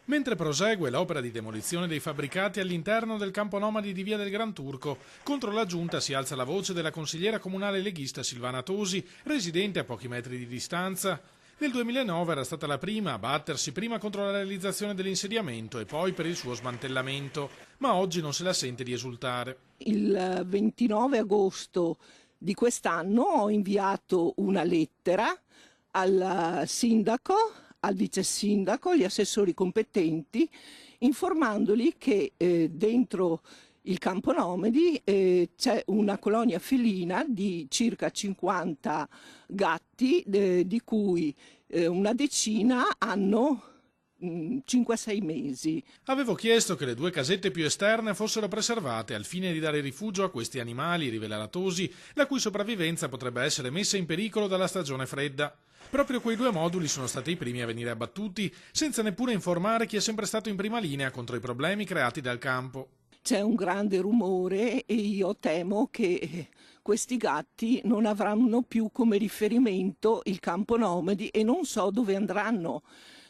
Mentre prosegue l'opera di demolizione dei fabbricati all'interno del campo nomadi di Via del Gran Turco, contro la giunta si alza la voce della consigliera comunale leghista Silvana Tosi, residente a pochi metri di distanza. Nel 2009 era stata la prima a battersi prima contro la realizzazione dell'insediamento e poi per il suo smantellamento, ma oggi non se la sente di esultare. Il 29 agosto di quest'anno ho inviato una lettera al sindaco, al vice sindaco, agli assessori competenti, informandoli che dentro il campo nomadi c'è una colonia felina di circa 50 gatti, di cui una decina hanno 5-6 mesi. Avevo chiesto che le due casette più esterne fossero preservate al fine di dare rifugio a questi animali, rivela la Tosi, la cui sopravvivenza potrebbe essere messa in pericolo dalla stagione fredda. Proprio quei due moduli sono stati i primi a venire abbattuti, senza neppure informare chi è sempre stato in prima linea contro i problemi creati dal campo. C'è un grande rumore e io temo che questi gatti non avranno più come riferimento il campo nomadi e non so dove andranno.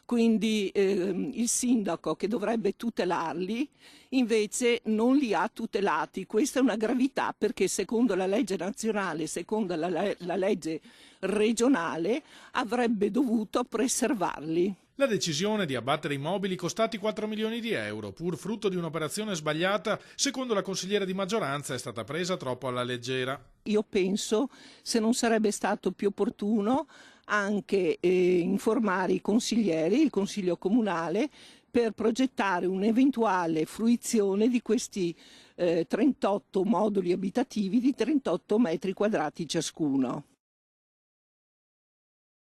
Quindi il sindaco, che dovrebbe tutelarli, invece non li ha tutelati. Questa è una gravità, perché secondo la legge nazionale, secondo la legge regionale, avrebbe dovuto preservarli. La decisione di abbattere immobili costati 4 milioni di euro, pur frutto di un'operazione sbagliata, secondo la consigliera di maggioranza è stata presa troppo alla leggera. Io penso, se non sarebbe stato più opportuno anche informare i consiglieri, il consiglio comunale, per progettare un'eventuale fruizione di questi 38 moduli abitativi di 38 metri quadrati ciascuno.